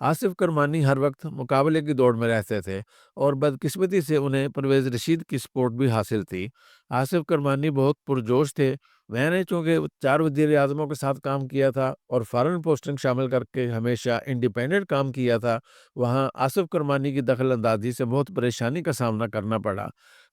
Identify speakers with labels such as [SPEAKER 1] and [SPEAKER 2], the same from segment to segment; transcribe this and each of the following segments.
[SPEAKER 1] آصف کرمانی ہر وقت مقابلے کی دوڑ میں رہتے تھے اور بدقسمتی سے انہیں پرویز رشید کی سپورٹ بھی حاصل تھی۔ آصف کرمانی بہت پرجوش تھے۔ میں نے چونکہ 4 وزیر اعظموں کے ساتھ کام کیا تھا اور فارن پوسٹنگ شامل کر کے ہمیشہ انڈیپینڈنٹ کام کیا تھا، وہاں آصف کرمانی کی دخل اندازی سے بہت پریشانی کا سامنا کرنا پڑا۔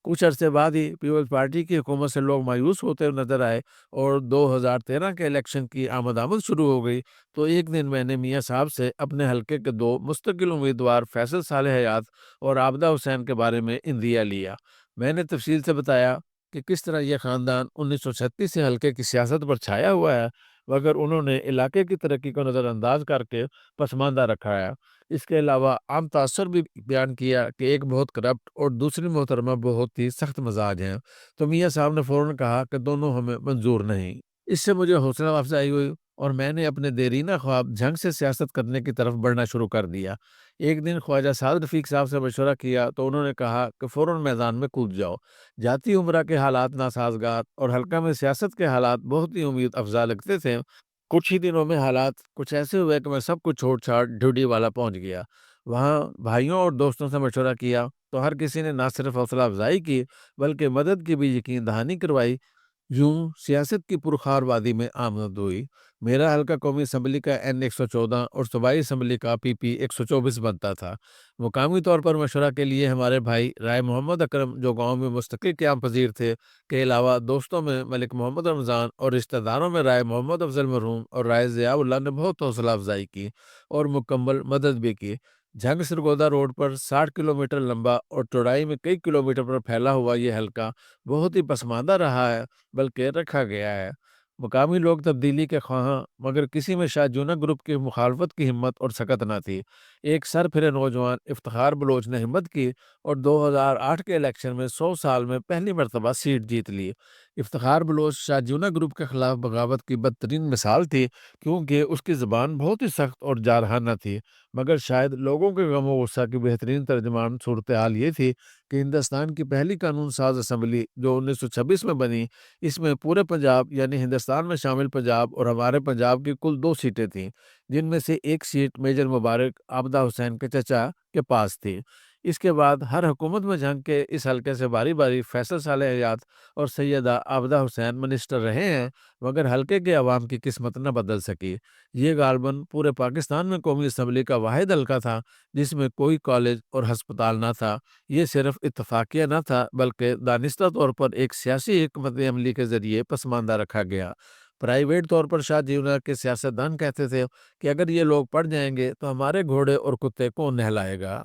[SPEAKER 1] کچھ عرصے بعد ہی پیپلز پارٹی کی حکومت سے لوگ مایوس ہوتے ہوئے نظر آئے اور 2013 کے الیکشن کی آمد شروع ہو گئی تو ایک دن میں نے میاں صاحب سے اپنے حلقے کے 2 مستقل امیدوار فیصل صالح حیات اور عابدہ حسین کے بارے میں اندیا لیا۔ میں نے تفصیل سے بتایا کہ کس طرح یہ خاندان 1936 سے حلقے کی سیاست پر چھایا ہوا ہے، مگر انہوں نے علاقے کی ترقی کو نظر انداز کر کے پسماندہ رکھا ہے۔ اس کے علاوہ عام تاثر بھی بیان کیا کہ ایک بہت کرپٹ اور دوسری محترمہ بہت ہی سخت مزاج ہیں، تو میاں صاحب نے فوراً کہا کہ دونوں ہمیں منظور نہیں۔ اس سے مجھے حوصلہ افزائی ہوئی اور میں نے اپنے دیرینہ خواب جنگ سے سیاست کرنے کی طرف بڑھنا شروع کر دیا۔ ایک دن خواجہ سعد رفیق صاحب سے مشورہ کیا تو انہوں نے کہا کہ فوراً میدان میں کود جاؤ۔ جاتی عمرہ کے حالات ناسازگار اور حلقہ میں سیاست کے حالات بہت ہی امید افزا لگتے تھے۔ کچھ ہی دنوں میں حالات کچھ ایسے ہوئے کہ میں سب کچھ چھوڑ چھاڑ ڈھوڈی والا پہنچ گیا۔ وہاں بھائیوں اور دوستوں سے مشورہ کیا تو ہر کسی نے نہ صرف حوصلہ افزائی کی بلکہ مدد کی بھی یقین دہانی کروائی۔ یوں سیاست کی پرخار وادی میں آمد ہوئی۔ میرا حلقہ قومی اسمبلی کا N 114 اور صوبائی اسمبلی کا PP 124 بنتا تھا۔ مقامی طور پر مشورہ کے لیے ہمارے بھائی رائے محمد اکرم جو گاؤں میں مستقل قیام پذیر تھے کے علاوہ دوستوں میں ملک محمد رمضان اور رشتہ داروں میں رائے محمد افضل مرحوم اور رائے ضیاء اللہ نے بہت حوصلہ افزائی کی اور مکمل مدد بھی کی۔ جنگ سرگودا روڈ پر 60 کلومیٹر لمبا اور چوڑائی میں کئی کلومیٹر پر پھیلا ہوا یہ حلقہ بہت ہی پسماندہ رہا ہے بلکہ رکھا گیا ہے۔ مقامی لوگ تبدیلی کے خواہاں مگر کسی میں شاہ جونا گروپ کی مخالفت کی ہمت اور سکت نہ تھی۔ ایک سر پھرے نوجوان افتخار بلوچ نے ہمت کی اور 2008 کے الیکشن میں 100 سال میں پہلی مرتبہ سیٹ جیت لی۔ افتخار بلوچ شاہ جونا گروپ کے خلاف بغاوت کی بدترین مثال تھی کیونکہ اس کی زبان بہت ہی سخت اور جارحانہ تھی، مگر شاید لوگوں کے غم و غصہ کی بہترین ترجمان صورتحال یہ تھی کہ ہندوستان کی پہلی قانون ساز اسمبلی جو 1926 میں بنی، اس میں پورے پنجاب یعنی ہندوستان میں شامل پنجاب اور ہمارے پنجاب کی کل 2 سیٹیں تھیں، جن میں سے ایک سیٹ میجر مبارک عابدہ حسین کے چچا کے پاس تھی۔ اس کے بعد ہر حکومت میں جنگ کے اس حلقے سے باری باری فیصل صالح حیات اور سیدہ عابدہ حسین منسٹر رہے ہیں، مگر حلقے کے عوام کی قسمت نہ بدل سکی۔ یہ غالباً پورے پاکستان میں قومی اسمبلی کا واحد حلقہ تھا جس میں کوئی کالج اور ہسپتال نہ تھا۔ یہ صرف اتفاقیہ نہ تھا بلکہ دانستہ طور پر ایک سیاسی حکمت عملی کے ذریعے پسماندہ رکھا گیا۔ پرائیویٹ طور پر شاہ جیونا کے سیاستدان کہتے تھے کہ اگر یہ لوگ پڑ جائیں گے تو ہمارے گھوڑے اور کتے کون نہلائے گا۔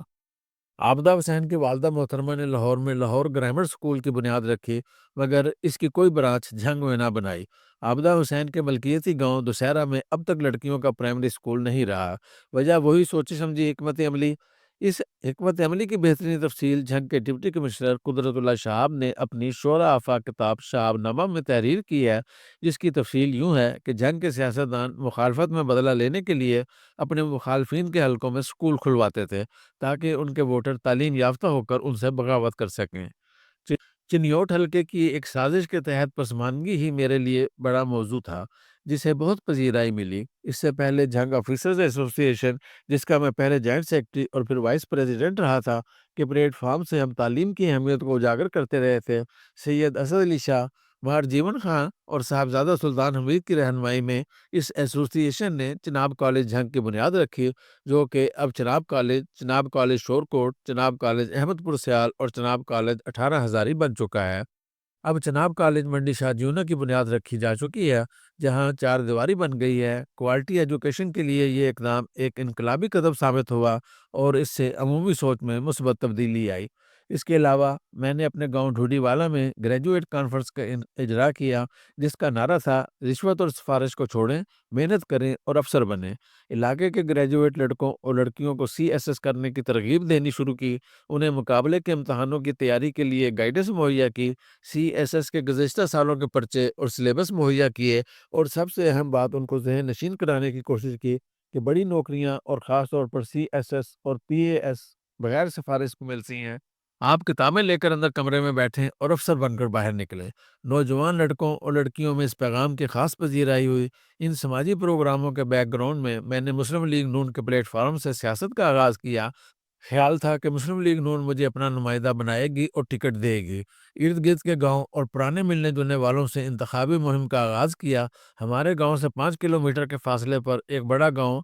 [SPEAKER 1] عابدہ حسین کی والدہ محترمہ نے لاہور میں لاہور گرامر سکول کی بنیاد رکھی مگر اس کی کوئی برانچ جھنگ میں نہ بنائی۔ عابدہ حسین کے ملکیتی گاؤں دوسہرہ میں اب تک لڑکیوں کا پرائمری سکول نہیں رہا۔ وجہ وہی سوچی سمجھی حکمت عملی۔ اس حکمت عملی کی بہترین تفصیل جھنگ کے ڈپٹی کمشنر قدرت اللہ شہاب نے اپنی شعرا آفاق کتاب شہاب نامہ میں تحریر کی ہے، جس کی تفصیل یوں ہے کہ جنگ کے سیاستدان مخالفت میں بدلہ لینے کے لیے اپنے مخالفین کے حلقوں میں سکول کھلواتے تھے تاکہ ان کے ووٹر تعلیم یافتہ ہو کر ان سے بغاوت کر سکیں۔ چنیوٹ حلقے کی ایک سازش کے تحت پسماندگی ہی میرے لیے بڑا موضوع تھا جسے بہت پذیرائی ملی۔ اس سے پہلے جنگ آفیسرز ایسوسی ایشن جس کا میں پہلے جوائنٹ سیکرٹری اور پھر وائس پریزیڈنٹ رہا تھا کے پلیٹ فارم سے ہم تعلیم کی اہمیت کو اجاگر کرتے رہے تھے۔ سید اسد علی شاہ، مہر جیون خان اور صاحبزادہ سلطان حمید کی رہنمائی میں اس ایسوسی ایشن نے چناب کالج جھنگ کی بنیاد رکھی جو کہ اب چناب کالج شورکوٹ، چناب کالج احمد پور سیال اور چناب کالج 18 ہزاری بن چکا ہے۔ اب چناب کالج منڈی شاہ جیونا کی بنیاد رکھی جا چکی ہے جہاں 4 دیواری بن گئی ہے۔ کوالٹی ایجوکیشن کے لیے یہ اقدام ایک انقلابی قدم ثابت ہوا اور اس سے عمومی سوچ میں مثبت تبدیلی آئی۔ اس کے علاوہ میں نے اپنے گاؤں ڈھوڈی والا میں گریجویٹ کانفرنس کا اجرا کیا جس کا نعرہ تھا رشوت اور سفارش کو چھوڑیں، محنت کریں اور افسر بنیں۔ علاقے کے گریجویٹ لڑکوں اور لڑکیوں کو CSS کرنے کی ترغیب دینی شروع کی، انہیں مقابلے کے امتحانوں کی تیاری کے لیے گائیڈنس مہیا کی، CSS کے گزشتہ سالوں کے پرچے اور سلیبس مہیا کیے اور سب سے اہم بات ان کو ذہن نشین کرانے کی کوشش کی کہ بڑی نوکریاں اور خاص طور پر CSS اور PAS بغیر سفارش کو ملتی ہیں۔ آپ کتابیں لے کر اندر کمرے میں بیٹھیں اور افسر بن کر باہر نکلیں۔ نوجوان لڑکوں اور لڑکیوں میں اس پیغام کی خاص پذیرائی ہوئی۔ ان سماجی پروگراموں کے بیک گراؤنڈ میں نے مسلم لیگ نون کے پلیٹ فارم سے سیاست کا آغاز کیا۔ خیال تھا کہ مسلم لیگ نون مجھے اپنا نمائندہ بنائے گی اور ٹکٹ دے گی۔ ارد گرد کے گاؤں اور پرانے ملنے جلنے والوں سے انتخابی مہم کا آغاز کیا۔ ہمارے گاؤں سے 5 کلومیٹر کے فاصلے پر ایک بڑا گاؤں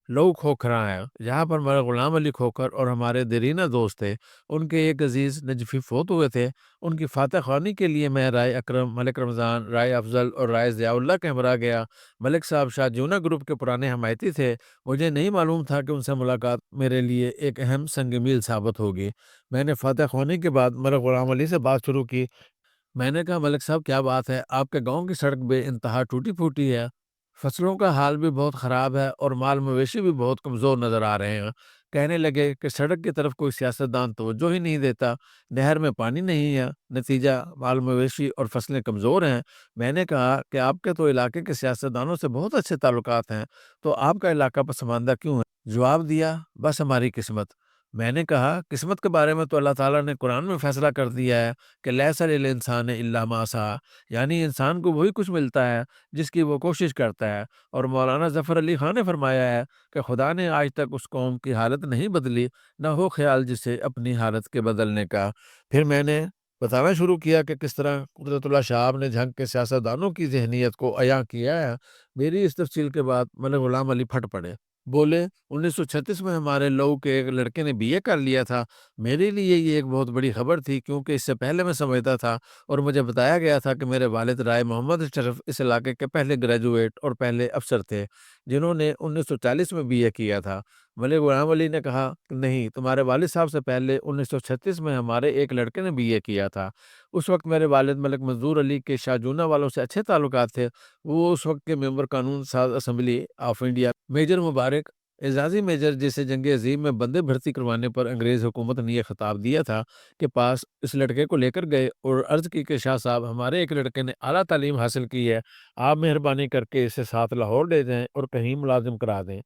[SPEAKER 1] لو کھوکھرا ہے، جہاں پر ہمارے غلام علی کھوکھر اور ہمارے دیرینہ دوست تھے۔ ان کے ایک عزیز نجفی فوت ہوئے تھے۔ ان کی فاتح خوانی کے لیے میں رائے اکرم، ملک رمضان، رائے افضل اور رائے ضیاء اللہ کے ہمراہ گیا۔ ملک صاحب شاہ جیونہ گروپ کے پرانے حمایتی تھے۔ مجھے نہیں معلوم تھا کہ ان سے ملاقات میرے لیے ایک اہم سنگ میل ثابت ہوگی۔ میں نے فاتح خوانی کے بعد ملک غلام علی سے بات شروع کی۔ میں نے کہا، ملک صاحب کیا بات ہے؟ آپ کے گاؤں کی سڑک بے انتہا ٹوٹی پھوٹی ہے، فصلوں کا حال بھی بہت خراب ہے اور مال مویشی بھی بہت کمزور نظر آ رہے ہیں۔ کہنے لگے کہ سڑک کی طرف کوئی سیاستدان توجہ ہی نہیں دیتا، نہر میں پانی نہیں ہے، نتیجہ مال مویشی اور فصلیں کمزور ہیں۔ میں نے کہا کہ آپ کے تو علاقے کے سیاستدانوں سے بہت اچھے تعلقات ہیں، تو آپ کا علاقہ پسماندہ کیوں ہے؟ جواب دیا، بس ہماری قسمت۔ میں نے کہا، قسمت کے بارے میں تو اللہ تعالیٰ نے قرآن میں فیصلہ کر دیا ہے کہ لیس للانسان الا ما سعی، یعنی انسان کو وہی کچھ ملتا ہے جس کی وہ کوشش کرتا ہے۔ اور مولانا ظفر علی خان نے فرمایا ہے کہ خدا نے آج تک اس قوم کی حالت نہیں بدلی، نہ ہو خیال جسے اپنی حالت کے بدلنے کا۔ پھر میں نے بتانا شروع کیا کہ کس طرح قدرت اللہ شہاب نے جنگ کے سیاستدانوں کی ذہنیت کو عیاں کیا ہے۔ میری اس تفصیل کے بعد ملک غلام علی پھٹ پڑے، بولے، 1936 میں ہمارے لوگ کے ایک لڑکے نے BA کر لیا تھا۔ میرے لیے یہ ایک بہت بڑی خبر تھی، کیونکہ اس سے پہلے میں سمجھتا تھا اور مجھے بتایا گیا تھا کہ میرے والد رائے محمد اشرف اس علاقے کے پہلے گریجویٹ اور پہلے افسر تھے جنہوں نے 1940 میں BA کیا تھا۔ ملک غلام علی نے کہا کہ نہیں، تمہارے والد صاحب سے پہلے 1936 میں ہمارے ایک لڑکے نے BA کیا تھا۔ اس وقت میرے والد ملک منظور علی کے شاہ جونہ والوں سے اچھے تعلقات تھے۔ وہ اس وقت کے ممبر قانون ساز assembly of India major Mubarak اعزازی میجر، جسے جنگ عظیم میں بندے بھرتی کروانے پر انگریز حکومت نے یہ خطاب دیا تھا، کے پاس اس لڑکے کو لے کر گئے اور عرض کی کہ شاہ صاحب، ہمارے ایک لڑکے نے اعلیٰ تعلیم حاصل کی ہے، آپ مہربانی کر کے اسے ساتھ لاہور لے جائیں اور کہیں ملازم کرا دیں۔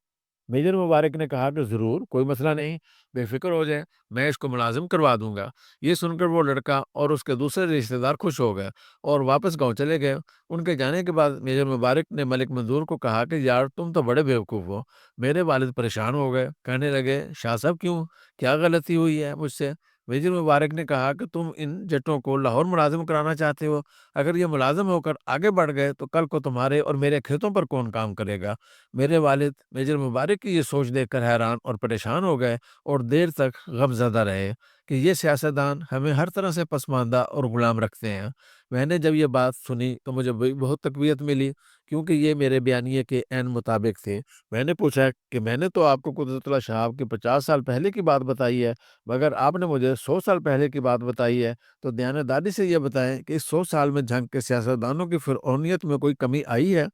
[SPEAKER 1] میجر مبارک نے کہا کہ ضرور، کوئی مسئلہ نہیں، بے فکر ہو جائیں، میں اس کو ملازم کروا دوں گا۔ یہ سن کر وہ لڑکا اور اس کے دوسرے رشتہ دار خوش ہو گئے اور واپس گاؤں چلے گئے۔ ان کے جانے کے بعد میجر مبارک نے ملک منظور کو کہا کہ یار، تم تو بڑے بیوقوف ہو۔ میرے والد پریشان ہو گئے، کہنے لگے، شاہ صاحب کیوں، کیا غلطی ہوئی ہے مجھ سے؟ میجر مبارک نے کہا کہ تم ان جٹوں کو لاہور ملازم کرانا چاہتے ہو، اگر یہ ملازم ہو کر آگے بڑھ گئے تو کل کو تمہارے اور میرے کھیتوں پر کون کام کرے گا؟ میرے والد میجر مبارک کی یہ سوچ دیکھ کر حیران اور پریشان ہو گئے اور دیر تک غم زدہ رہے کہ یہ سیاستدان ہمیں ہر طرح سے پسماندہ اور غلام رکھتے ہیں۔ میں نے جب یہ بات سنی تو مجھے بہت تقویت ملی، کیونکہ یہ میرے بیانیے کے عین مطابق تھے۔ میں نے پوچھا کہ میں نے تو آپ کو قدرت اللہ شہاب کی 50 سال پہلے کی بات بتائی ہے، مگر آپ نے مجھے 100 سال پہلے کی بات بتائی ہے، تو دیانتداری سے یہ بتائیں کہ اس 100 سال میں جنگ کے سیاستدانوں کی فرعونیت میں کوئی کمی آئی ہے؟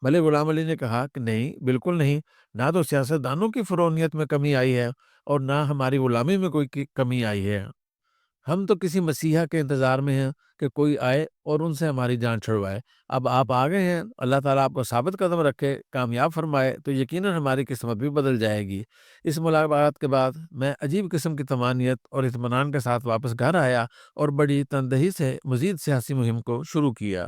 [SPEAKER 1] ملک غلام علی نے کہا کہ نہیں، بالکل نہیں، نہ تو سیاستدانوں کی فرعونیت میں کمی آئی ہے اور نہ ہماری غلامی میں کوئی کمی آئی ہے۔ ہم تو کسی مسیحا کے انتظار میں ہیں کہ کوئی آئے اور ان سے ہماری جان چھڑوائے۔ اب آپ آ گئے ہیں، اللہ تعالیٰ آپ کو ثابت قدم رکھے، کامیاب فرمائے، تو یقیناً ہماری قسمت بھی بدل جائے گی۔ اس ملاقات کے بعد میں عجیب قسم کی طمانینت اور اطمینان کے ساتھ واپس گھر آیا اور بڑی تندہی سے مزید سیاسی مہم کو شروع کیا۔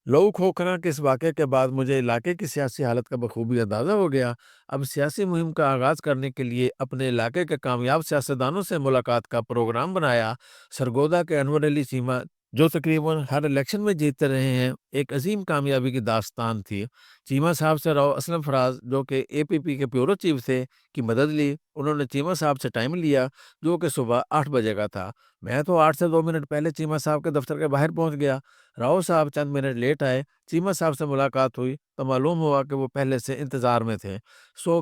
[SPEAKER 1] لو کھوکھرا کے اس واقعے کے بعد مجھے علاقے کی سیاسی حالت کا بخوبی اندازہ ہو گیا۔ اب سیاسی مہم کا آغاز کرنے کے لیے اپنے علاقے کے کامیاب سیاستدانوں سے ملاقات کا پروگرام بنایا۔ سرگودا کے انور علی چیمہ، جو تقریباً ہر الیکشن میں جیتتے رہے ہیں، ایک عظیم کامیابی کی داستان تھی۔ چیمہ صاحب سے راؤ اسلم فراز، جو کہ APP کے بیورو چیف تھے، کی مدد لی۔ انہوں نے چیمہ صاحب سے ٹائم لیا، جو کہ صبح 8 بجے کا تھا۔ میں تو 8 سے 2 منٹ پہلے چیمہ صاحب کے دفتر کے باہر پہنچ گیا۔ راؤ صاحب چند منٹ لیٹ آئے۔ چیمہ صاحب سے ملاقات ہوئی تو معلوم ہوا کہ وہ پہلے سے انتظار میں تھے۔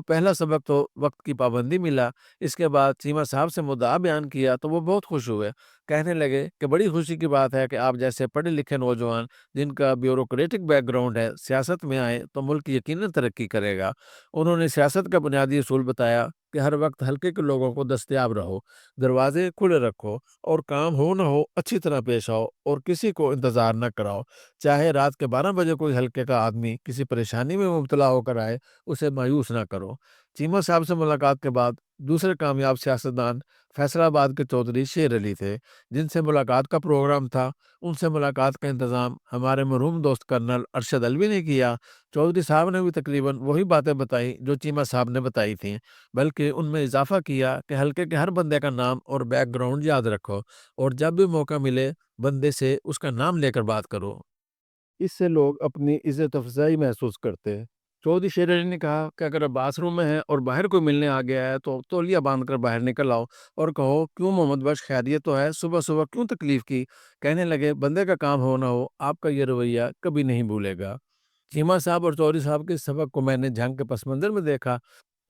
[SPEAKER 1] پہلا سبق تو وقت کی پابندی ملا۔ اس کے بعد چیمہ صاحب سے مدعا بیان کیا تو وہ بہت خوش ہوئے، کہنے لگے کہ بڑی خوشی کی بات ہے کہ آپ جیسے پڑھے لکھے نوجوان جن کا بیوروکریٹک بیک گراؤنڈ ہے، سیاست میں آئے تو ملک یقیناً ترقی کرے گا۔ انہوں نے سیاست کا بنیادی اصول بتایا کہ ہر وقت حلقے کے لوگوں کو دستیاب رہو، دروازے کھلے رکھو، اور کام ہو نہ ہو اچھی طرح پیش آؤ اور کسی کو انتظار نہ کراؤ۔ چاہے رات کے 12 بجے کوئی حلقے کا آدمی کسی پریشانی میں مبتلا ہو کر آئے، اسے مایوس نہ کرو۔ چیمہ صاحب سے ملاقات کے بعد دوسرے کامیاب سیاستدان فیصل آباد کے چودھری شیر علی تھے، جن سے ملاقات کا پروگرام تھا۔ ان سے ملاقات کا انتظام ہمارے مرحوم دوست کرنل ارشد الوی نے کیا۔ چودھری صاحب نے بھی تقریباً وہی باتیں بتائی جو چیمہ صاحب نے بتائی تھیں، بلکہ ان میں اضافہ کیا کہ حلقے کے ہر بندے کا نام اور بیک گراؤنڈ یاد رکھو، اور جب بھی موقع ملے بندے سے اس کا نام لے کر بات کرو، اس سے لوگ اپنی عزت افزائی محسوس کرتے ہیں۔ چودھری شیر علی نے کہا کہ اگر آپ باتھ روم میں ہیں اور باہر کوئی ملنے آ گیا ہے تو تولیہ باندھ کر باہر نکل آؤ اور کہو کیوں محمد بخش خیریت تو ہے، صبح صبح کیوں تکلیف کی؟ کہنے لگے بندے کا کام ہو نہ ہو آپ کا یہ رویہ کبھی نہیں بھولے گا۔ چیمہ صاحب اور چودھری صاحب کے سبق کو میں نے جنگ کے پس منظر میں دیکھا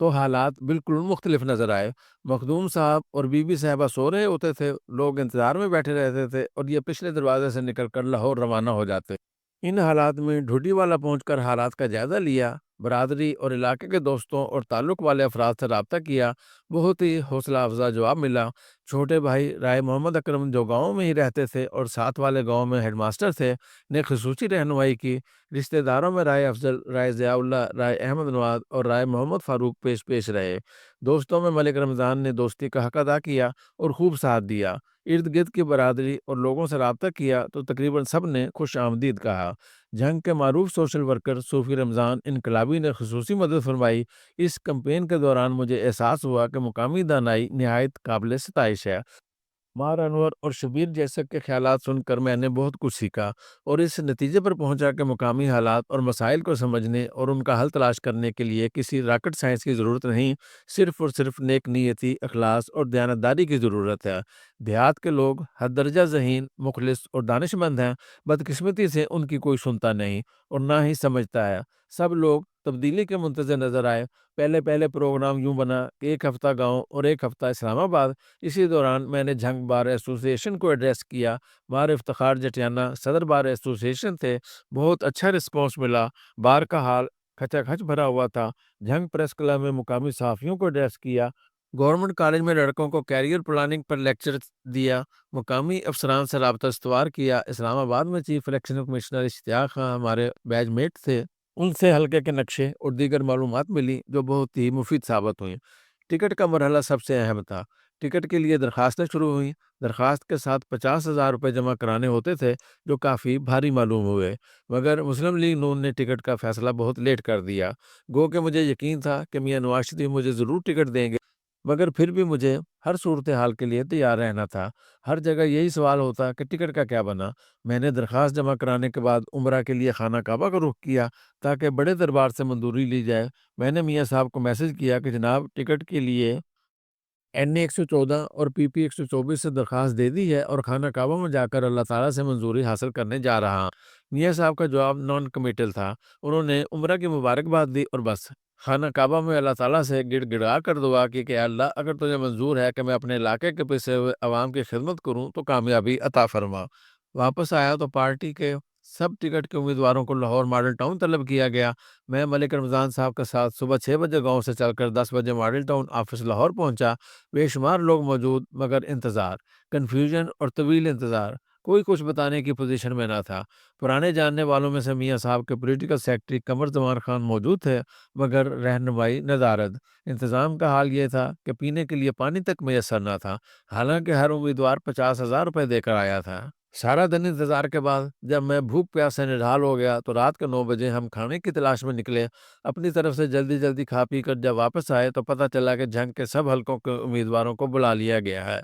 [SPEAKER 1] تو حالات بالکل مختلف نظر آئے۔ مخدوم صاحب اور بی بی صاحبہ سو رہے ہوتے تھے، لوگ انتظار میں بیٹھے رہتے تھے اور یہ پچھلے دروازے سے نکل کر لاہور روانہ ہو جاتے۔ ان حالات میں ڈھوڈی والا پہنچ کر حالات کا جائزہ لیا، برادری اور علاقے کے دوستوں اور تعلق والے افراد سے رابطہ کیا۔ بہت ہی حوصلہ افزا جواب ملا۔ چھوٹے بھائی رائے محمد اکرم جو گاؤں میں ہی رہتے تھے اور ساتھ والے گاؤں میں ہیڈ ماسٹر تھے، نے خصوصی رہنمائی کی۔ رشتہ داروں میں رائے افضل، رائے ضیاء اللہ، رائے احمد نواز اور رائے محمد فاروق پیش رہے۔ دوستوں میں ملک رمضان نے دوستی کا حق ادا کیا اور خوب ساتھ دیا۔ ارد گرد کی برادری اور لوگوں سے رابطہ کیا تو تقریباً سب نے خوش آمدید کہا۔ جنگ کے معروف سوشل ورکر صوفی رمضان انقلابی نے خصوصی مدد فرمائی۔ اس کمپین کے دوران مجھے احساس ہوا کہ مقامی دانائی نہایت قابل ستائش ہے۔ مار انور اور شبیر جیسک کے خیالات سن کر میں نے بہت کچھ سیکھا اور اس نتیجے پر پہنچا کہ مقامی حالات اور مسائل کو سمجھنے اور ان کا حل تلاش کرنے کے لیے کسی راکٹ سائنس کی ضرورت نہیں، صرف اور صرف نیک نیتی، اخلاص اور دیانتداری کی ضرورت ہے۔ دیہات کے لوگ حد درجہ ذہین، مخلص اور دانش مند ہیں۔ بدقسمتی سے ان کی کوئی سنتا نہیں اور نہ ہی سمجھتا ہے۔ سب لوگ تبدیلی کے منتظر نظر آئے۔ پہلے پروگرام یوں بنا کہ ایک ہفتہ گاؤں اور ایک ہفتہ اسلام آباد۔ اسی دوران میں نے جھنگ بار ایسوسی ایشن کو ایڈریس کیا۔ بار افتخار جٹیانہ صدر بار ایسوسی ایشن تھے۔ بہت اچھا رسپانس ملا۔ بار کا حال کھچا کھچ بھرا ہوا تھا۔ جھنگ پریس کلب میں مقامی صحافیوں کو ایڈریس کیا۔ گورنمنٹ کالج میں لڑکوں کو کیریئر پلاننگ پر لیکچر دیا۔ مقامی افسران سے رابطہ استوار کیا۔ اسلام آباد میں چیف الیکشن کمشنر اشتیاق خان ہمارے بیچ میٹ تھے، ان سے حلقے کے نقشے اور دیگر معلومات ملی جو بہت ہی مفید ثابت ہوئیں۔ ٹکٹ کا مرحلہ سب سے اہم تھا۔ ٹکٹ کے لیے درخواستیں شروع ہوئیں۔ درخواست کے ساتھ 50,000 روپے جمع کرانے ہوتے تھے جو کافی بھاری معلوم ہوئے، مگر مسلم لیگ نون نے ٹکٹ کا فیصلہ بہت لیٹ کر دیا۔ گو کہ مجھے یقین تھا کہ میاں نواز شریف مجھے ضرور ٹکٹ دیں گے، مگر پھر بھی مجھے ہر صورتحال کے لیے تیار رہنا تھا۔ ہر جگہ یہی سوال ہوتا کہ ٹکٹ کا کیا بنا۔ میں نے درخواست جمع کرانے کے بعد عمرہ کے لیے خانہ کعبہ کا رخ کیا تاکہ بڑے دربار سے منظوری لی جائے۔ میں نے میاں صاحب کو میسج کیا کہ جناب ٹکٹ کے لیے این اے 114 اور پی پی 124 سے درخواست دے دی ہے اور خانہ کعبہ میں جا کر اللہ تعالیٰ سے منظوری حاصل کرنے جا رہا ہوں۔ میاں صاحب کا جواب نان کمیٹل تھا۔ انہوں نے عمرہ کی مبارکباد دی اور بس خانہ کعبہ میں اللہ تعالیٰ سے گڑ گڑا کر دعا کی کہ اللہ اگر تجھے منظور ہے کہ میں اپنے علاقے کے پسے ہوئے عوام کی خدمت کروں تو کامیابی عطا فرما۔ واپس آیا تو پارٹی کے سب ٹکٹ کے امیدواروں کو لاہور ماڈل ٹاؤن طلب کیا گیا۔ میں ملک رمضان صاحب کے ساتھ صبح 6 بجے گاؤں سے چل کر 10 بجے ماڈل ٹاؤن آفس لاہور پہنچا۔ بے شمار لوگ موجود، مگر انتظار، کنفیوژن اور طویل انتظار۔ کوئی کچھ بتانے کی پوزیشن میں نہ تھا۔ پرانے جاننے والوں میں سے میاں صاحب کے پولیٹیکل سیکرٹری قمر زمان خان موجود تھے، مگر رہنمائی ندارد۔ انتظام کا حال یہ تھا کہ پینے کے لیے پانی تک میسر نہ تھا، حالانکہ ہر امیدوار 50,000 روپے دے کر آیا تھا۔ سارا دن انتظار کے بعد جب میں بھوک پیاس سے نڈھال ہو گیا تو رات کے 9 بجے ہم کھانے کی تلاش میں نکلے۔ اپنی طرف سے جلدی جلدی کھا پی کر جب واپس آئے تو پتہ چلا کہ جنگ کے سب حلقوں کے امیدواروں کو بلا لیا گیا ہے۔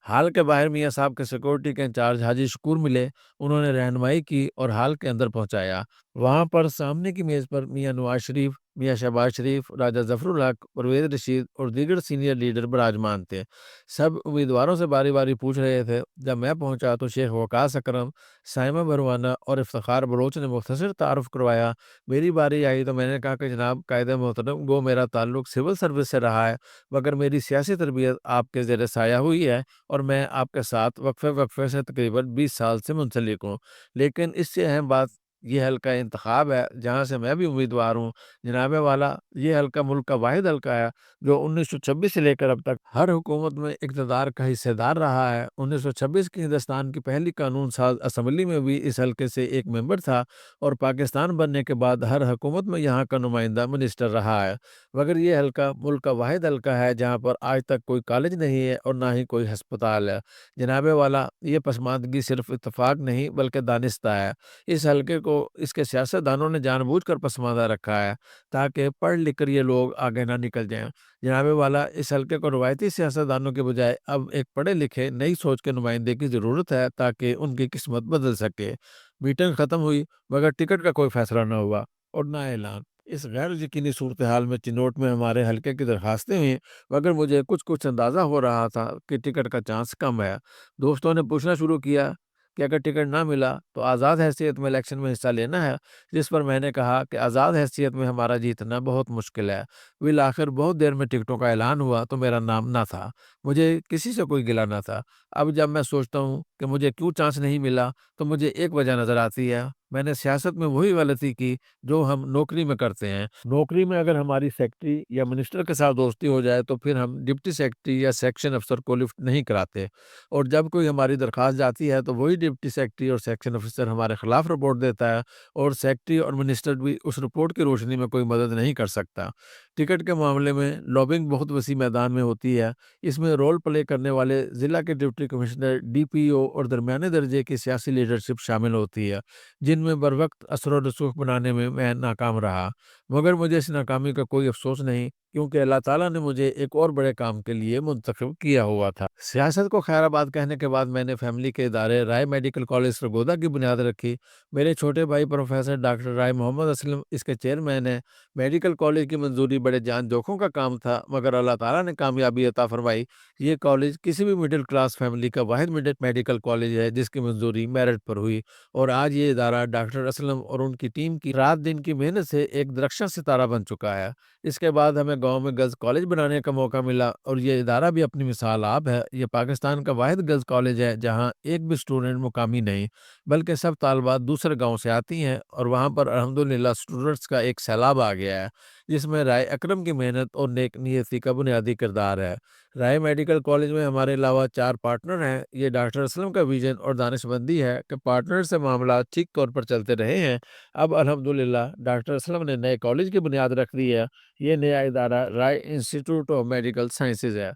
[SPEAKER 1] ہال کے باہر میاں صاحب کے سیکورٹی کے انچارج حاجی شکور ملے۔ انہوں نے رہنمائی کی اور ہال کے اندر پہنچایا۔ وہاں پر سامنے کی میز پر میاں نواز شریف، میاں شہباز شریف، راجہ ظفر الحق، پرویز رشید اور دیگر سینئر لیڈر براجمان تھے۔ سب امیدواروں سے باری باری پوچھ رہے تھے۔ جب میں پہنچا تو شیخ وقاص اکرم، سائمہ بھروانہ اور افتخار بلوچ نے مختصر تعارف کروایا۔ میری باری آئی تو میں نے کہا کہ جناب قائد محترم، گو میرا تعلق سول سروس سے رہا ہے، مگر میری سیاسی تربیت آپ کے زیر سایہ ہوئی ہے اور میں آپ کے ساتھ وقفے سے تقریباً 20 سال سے منسلک ہوں۔ لیکن اس سے اہم بات یہ حلقہ انتخاب ہے جہاں سے میں بھی امیدوار ہوں۔ جناب والا، یہ حلقہ ملک کا واحد حلقہ ہے جو 1926 سے لے کر اب تک ہر حکومت میں اقتدار کا حصہ دار رہا ہے۔ 1926 کی ہندوستان کی پہلی قانون ساز اسمبلی میں بھی اس حلقے سے ایک ممبر تھا، اور پاکستان بننے کے بعد ہر حکومت میں یہاں کا نمائندہ منسٹر رہا ہے۔ مگر یہ حلقہ ملک کا واحد حلقہ ہے جہاں پر آج تک کوئی کالج نہیں ہے اور نہ ہی کوئی ہسپتال ہے۔ جناب والا، یہ پسماندگی صرف اتفاق نہیں بلکہ دانستہ ہے۔ اس حلقے کو اس کے سیاستدانوں نے جان بوجھ کر پسماندہ رکھا ہے تاکہ پڑھ لکھ کر یہ لوگ آگے نہ نکل جائیں۔ جناب والا، اس حلقے کو روایتی سیاستدانوں کے بجائے اب ایک پڑھے لکھے نئی سوچ کے نمائندے کی ضرورت ہے تاکہ ان کی قسمت بدل سکے۔ میٹنگ ختم ہوئی مگر ٹکٹ کا کوئی فیصلہ نہ ہوا اور نہ اعلان۔ اس غیر یقینی صورتحال میں چنوٹ میں ہمارے حلقے کی درخواستیں ہوئیں، مگر مجھے کچھ اندازہ ہو رہا تھا کہ ٹکٹ کا چانس کم ہے۔ دوستوں نے پوچھنا شروع کیا کہ اگر ٹکٹ نہ ملا تو آزاد حیثیت میں الیکشن میں حصہ لینا ہے، جس پر میں نے کہا کہ آزاد حیثیت میں ہمارا جیتنا بہت مشکل ہے۔ بالآخر بہت دیر میں ٹکٹوں کا اعلان ہوا تو میرا نام نہ تھا۔ مجھے کسی سے کوئی گلہ نہ تھا۔ اب جب میں سوچتا ہوں کہ مجھے کیوں چانس نہیں ملا تو مجھے ایک وجہ نظر آتی ہے: میں نے سیاست میں وہی غلطی کی جو ہم نوکری میں کرتے ہیں۔ نوکری میں اگر ہماری سیکٹری یا منسٹر کے ساتھ دوستی ہو جائے تو پھر ہم ڈپٹی سیکٹری یا سیکشن افسر کو لفٹ نہیں کراتے، اور جب کوئی ہماری درخواست جاتی ہے تو وہی ڈپٹی سیکٹری اور سیکشن افسر ہمارے خلاف رپورٹ دیتا ہے، اور سیکٹری اور منسٹر بھی اس رپورٹ کی روشنی میں کوئی مدد نہیں کر سکتا۔ ٹکٹ کے معاملے میں لابنگ بہت وسیع میدان میں ہوتی ہے۔ اس میں رول پلے کرنے والے ضلع کے ڈپٹی کمشنر، ڈی پی او اور درمیانے درجے کی سیاسی لیڈرشپ شامل ہوتی ہے، جن میں بروقت اثر و رسوخ بنانے میں ناکام رہا۔ مگر مجھے اس ناکامی کا کوئی افسوس نہیں، کیونکہ اللہ تعالیٰ نے مجھے ایک اور بڑے کام کے لیے منتخب کیا ہوا تھا۔ سیاست کو خیر آباد کہنے کے بعد میں نے فیملی کے ادارے رائے میڈیکل کالج سرگودا کی بنیاد رکھی۔ میرے چھوٹے بھائی پروفیسر ڈاکٹر رائے محمد اسلم اس کے چیئرمین ہیں۔ میڈیکل کالج کی منظوری بڑے جان جوکھوں کا کام تھا، مگر اللہ تعالیٰ نے کامیابی عطا فرمائی۔ یہ کالج کسی بھی مڈل کلاس فیملی کا واحد میڈیکل کالج ہے جس کی منظوری میرٹ پر ہوئی، اور آج یہ ادارہ ڈاکٹر اسلم اور ان کی ٹیم کی رات دن کی محنت سے ایک درخشاں ستارہ بن چکا ہے۔ اس کے بعد ہمیں گاؤں میں گرلز کالج بنانے کا موقع ملا، اور یہ ادارہ بھی اپنی مثال آپ ہے۔ یہ پاکستان کا واحد گرلز کالج ہے جہاں ایک بھی اسٹوڈنٹ مقامی نہیں بلکہ سب طالبات دوسرے گاؤں سے آتی ہیں، اور وہاں پر الحمدللہ اسٹوڈنٹس کا ایک سیلاب آ گیا ہے، جس میں رائے اکرم کی محنت اور نیک نیتی کا بنیادی کردار ہے۔ رائے میڈیکل کالج میں ہمارے علاوہ 4 پارٹنر ہیں۔ یہ ڈاکٹر اسلم کا ویژن اور دانشمندی ہے کہ پارٹنر سے معاملات ٹھیک طور پر چلتے رہے ہیں۔ اب الحمدللہ ڈاکٹر اسلم نے نئے کالج کی بنیاد رکھ دی ہے۔ یہ نیا ادارہ رائے انسٹیٹیوٹ آف میڈیکل سائنسز ہے۔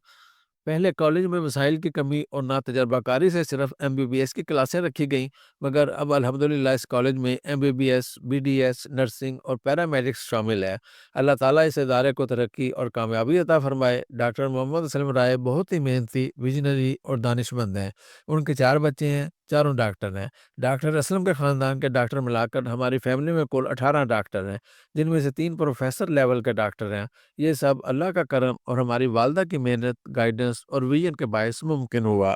[SPEAKER 1] پہلے کالج میں وسائل کی کمی اور نا تجربہ کاری سے صرف MBBS کی کلاسیں رکھی گئیں، مگر اب الحمدللہ اس کالج میں MBBS، BDS، نرسنگ اور پیرامیڈکس شامل ہے۔ اللہ تعالیٰ اس ادارے کو ترقی اور کامیابی عطا فرمائے۔ ڈاکٹر محمد اسلم رائے بہت ہی محنتی، ویژنری اور دانشمند ہیں۔ ان کے 4 بچے ہیں، چاروں ڈاکٹر ہیں۔ ڈاکٹر اسلم کے خاندان کے ڈاکٹر ملا کر ہماری فیملی میں کل 18 ڈاکٹر ہیں، جن میں سے 3 پروفیسر لیول کے ڈاکٹر ہیں۔ یہ سب اللہ کا کرم اور ہماری والدہ کی محنت، گائیڈنس اور ویژن کے باعث ممکن ہوا۔